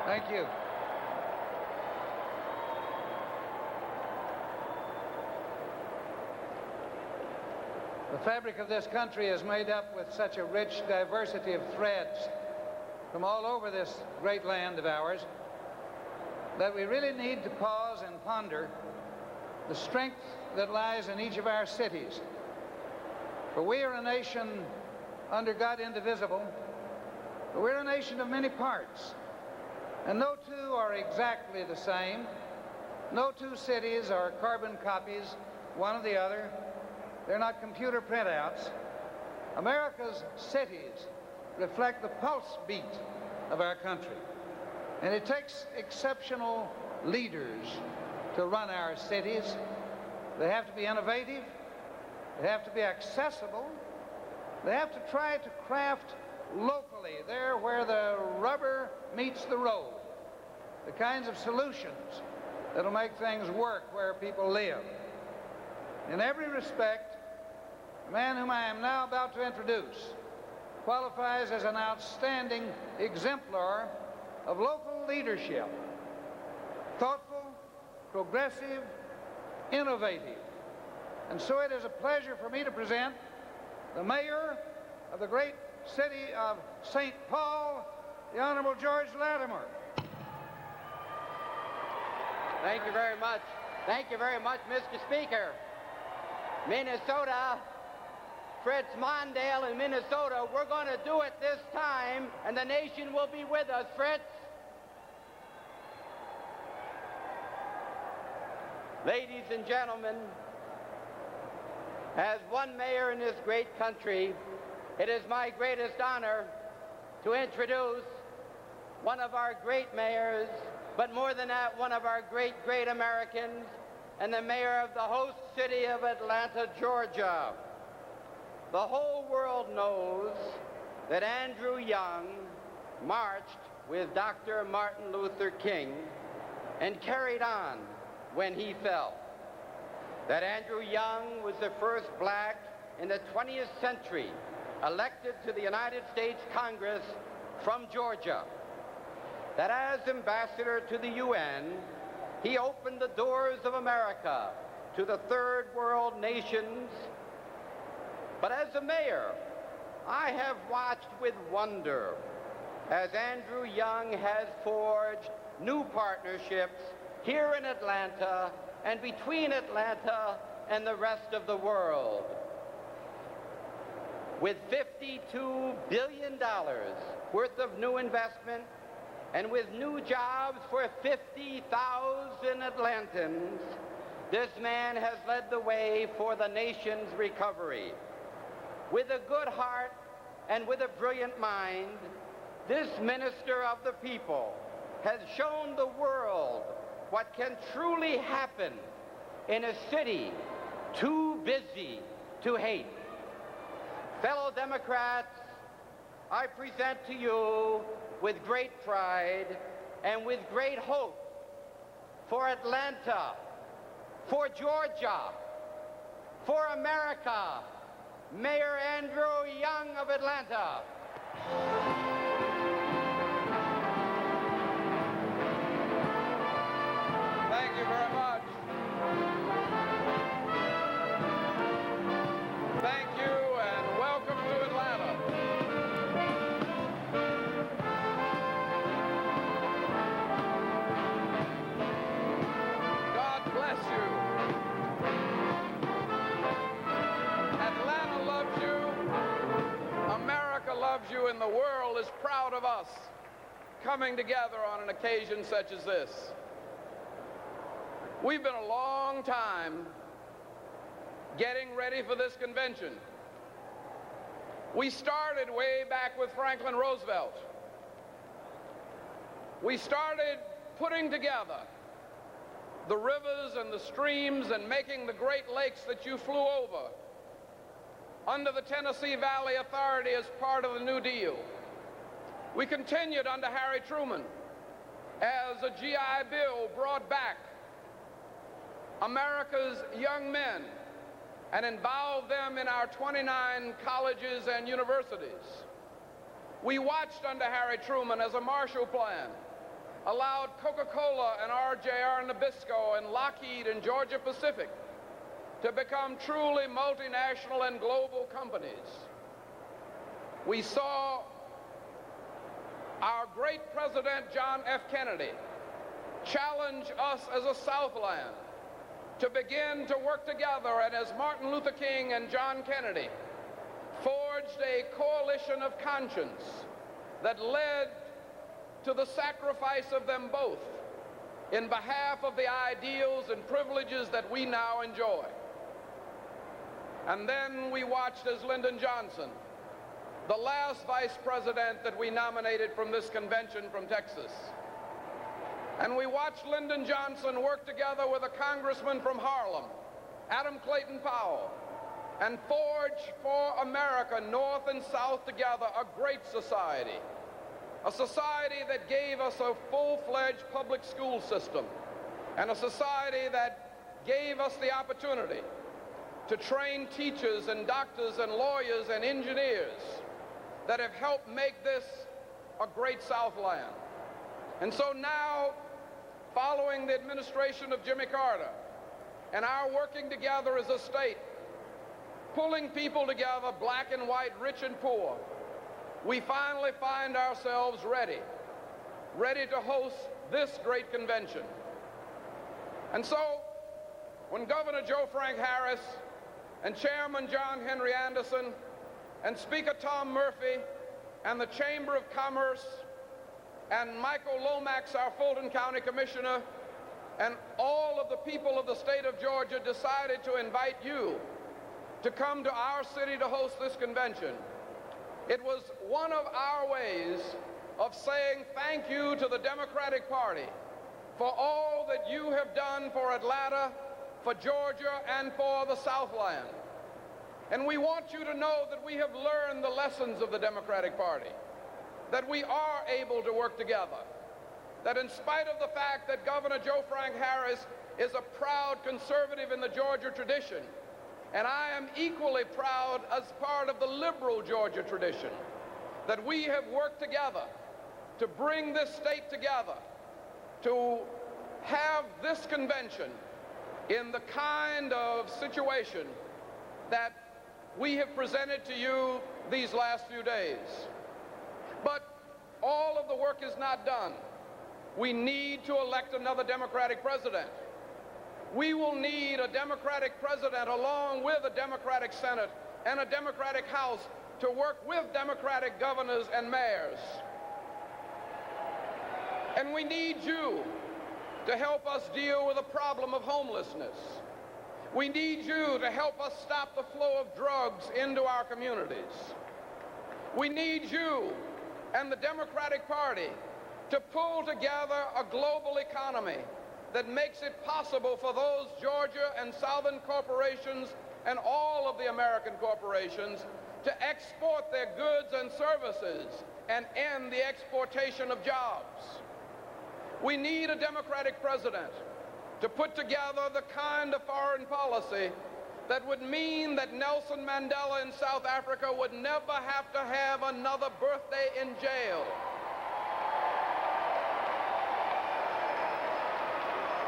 Thank you. The fabric of this country is made up with such a rich diversity of threads from all over this great land of ours that we really need to pause and ponder the strength that lies in each of our cities. For we are a nation under God indivisible, but we're a nation of many parts, and no two are exactly the same. No two cities are carbon copies, one of the other. They're not computer printouts. America's cities reflect the pulse beat of our country, and it takes exceptional leaders to run our cities. They have to be innovative, they have to be accessible, they have to try to craft locally, there where the rubber meets the road, the kinds of solutions that'll make things work where people live. In every respect, the man whom I am now about to introduce qualifies as an outstanding exemplar of local leadership, thoughtful, progressive, innovative. And so it is a pleasure for me to present the mayor of the great city of St. Paul, the Honorable George Latimer. Thank you very much. Thank you very much, Mr. Speaker. Minnesota, Fritz Mondale in Minnesota, we're going to do it this time, and the nation will be with us, Fritz. Ladies and gentlemen, as one mayor in this great country, it is my greatest honor to introduce one of our great mayors, but more than that, one of our great Americans, and the mayor of the host city of Atlanta, Georgia. The whole world knows that Andrew Young marched with Dr. Martin Luther King and carried on when he fell. That Andrew Young was the first black in the 20th century elected to the United States Congress from Georgia. That as ambassador to the UN, he opened the doors of America to the third world nations. But as a mayor, I have watched with wonder as Andrew Young has forged new partnerships here in Atlanta and between Atlanta and the rest of the world. With $52 billion worth of new investment and with new jobs for 50,000 Atlantans, this man has led the way for the nation's recovery. With a good heart and with a brilliant mind, this minister of the people has shown the world what can truly happen in a city too busy to hate. Fellow Democrats, I present to you with great pride and with great hope for Atlanta, for Georgia, for America, Mayor Andrew Young of Atlanta. Thank you very much. Thank you and welcome to Atlanta. God bless you. Atlanta loves you. America loves you, and the world is proud of us coming together on an occasion such as this. We've been a long time getting ready for this convention. We started way back with Franklin Roosevelt. We started putting together the rivers and the streams and making the Great Lakes that you flew over under the Tennessee Valley Authority as part of the New Deal. We continued under Harry Truman as a GI Bill brought back America's young men and involved them in our 29 colleges and universities. We watched under Harry Truman as a Marshall Plan allowed Coca-Cola and RJR Nabisco and Lockheed and Georgia Pacific to become truly multinational and global companies. We saw our great President John F. Kennedy challenge us as a Southland to begin to work together, and as Martin Luther King and John Kennedy forged a coalition of conscience that led to the sacrifice of them both in behalf of the ideals and privileges that we now enjoy. And then we watched as Lyndon Johnson, the last vice president that we nominated from this convention from Texas, and we watched Lyndon Johnson work together with a congressman from Harlem, Adam Clayton Powell, and forge for America, North and South together, a great society. A society that gave us a full-fledged public school system, and a society that gave us the opportunity to train teachers and doctors and lawyers and engineers that have helped make this a great Southland. And so now, following the administration of Jimmy Carter and our working together as a state, pulling people together, black and white, rich and poor, we finally find ourselves ready to host this great convention. And so, when Governor Joe Frank Harris and Chairman John Henry Anderson and Speaker Tom Murphy and the Chamber of Commerce and Michael Lomax, our Fulton County Commissioner, and all of the people of the state of Georgia decided to invite you to come to our city to host this convention, it was one of our ways of saying thank you to the Democratic Party for all that you have done for Atlanta, for Georgia, and for the Southland. And we want you to know that we have learned the lessons of the Democratic Party, that we are able to work together, that in spite of the fact that Governor Joe Frank Harris is a proud conservative in the Georgia tradition, and I am equally proud as part of the liberal Georgia tradition, that we have worked together to bring this state together, to have this convention in the kind of situation that we have presented to you these last few days. But all of the work is not done. We need to elect another Democratic president. We will need a Democratic president along with a Democratic Senate and a Democratic House to work with Democratic governors and mayors. And we need you to help us deal with the problem of homelessness. We need you to help us stop the flow of drugs into our communities. We need you and the Democratic Party to pull together a global economy that makes it possible for those Georgia and Southern corporations and all of the American corporations to export their goods and services and end the exportation of jobs. We need a Democratic president to put together the kind of foreign policy that would mean that Nelson Mandela in South Africa would never have to have another birthday in jail.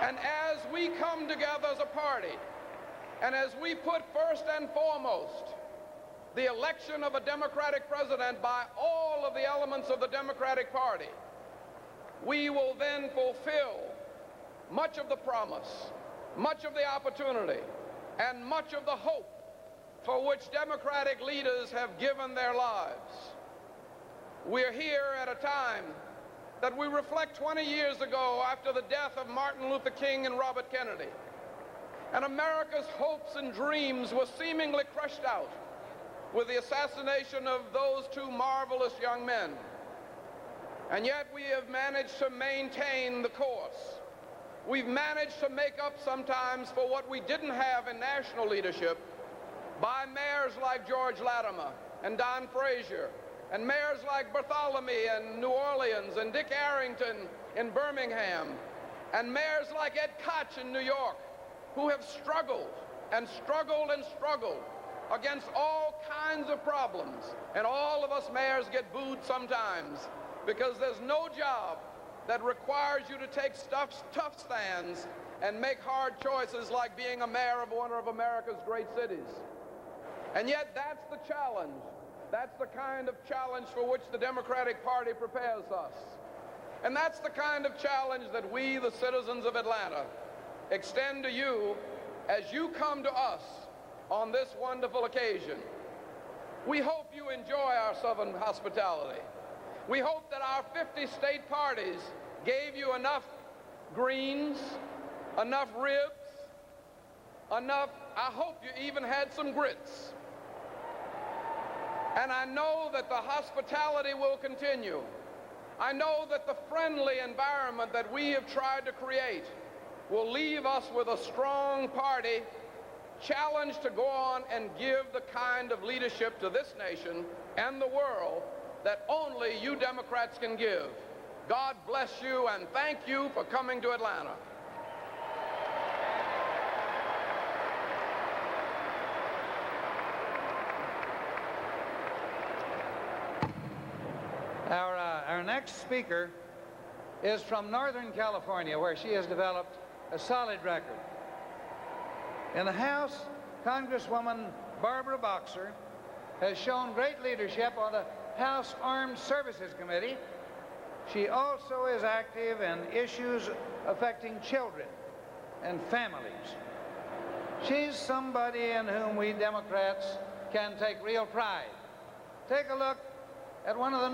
And as we come together as a party, and as we put first and foremost the election of a Democratic president by all of the elements of the Democratic Party, we will then fulfill much of the promise, much of the opportunity, and much of the hope for which Democratic leaders have given their lives. We're here at a time that we reflect 20 years ago after the death of Martin Luther King and Robert Kennedy. And America's hopes and dreams were seemingly crushed out with the assassination of those two marvelous young men. And yet we have managed to maintain the course. We've managed to make up sometimes for what we didn't have in national leadership by mayors like George Latimer and Don Frazier, and mayors like Bartholomew in New Orleans and Dick Arrington in Birmingham, and mayors like Ed Koch in New York, who have struggled and struggled and struggled against all kinds of problems. And all of us mayors get booed sometimes because there's no job that requires you to take tough stands and make hard choices like being a mayor of one of America's great cities. And yet that's the challenge. That's the kind of challenge for which the Democratic Party prepares us. And that's the kind of challenge that we, the citizens of Atlanta, extend to you as you come to us on this wonderful occasion. We hope you enjoy our Southern hospitality. We hope that our 50 state parties gave you enough greens, enough ribs, I hope you even had some grits. And I know that the hospitality will continue. I know that the friendly environment that we have tried to create will leave us with a strong party challenged to go on and give the kind of leadership to this nation and the world that only you Democrats can give. God bless you and thank you for coming to Atlanta. Our next speaker is from Northern California, where she has developed a solid record. In the House, Congresswoman Barbara Boxer has shown great leadership on the House Armed Services Committee. She also is active in issues affecting children and families. She's somebody in whom we Democrats can take real pride. Take a look at one of the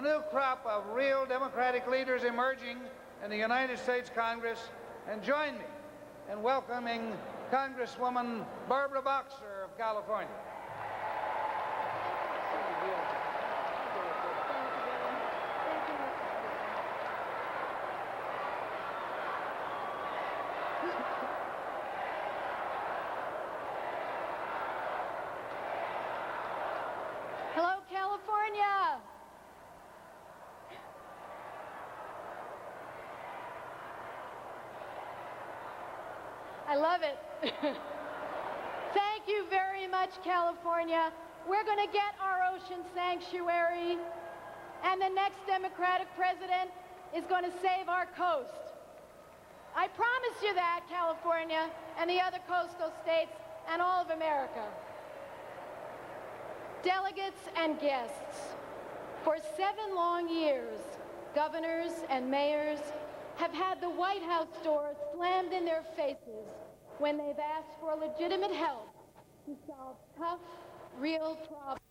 new crop of real Democratic leaders emerging in the United States Congress, and join me in welcoming Congresswoman Barbara Boxer of California. Hello, California. I love it. Thank you very much, California. We're going to get our ocean sanctuary, and the next Democratic president is going to save our coast. I promise you that, California, and the other coastal states, and all of America. Delegates and guests, for 7 long years, governors and mayors have had the White House door slammed in their faces when they've asked for legitimate help to solve tough, real problems.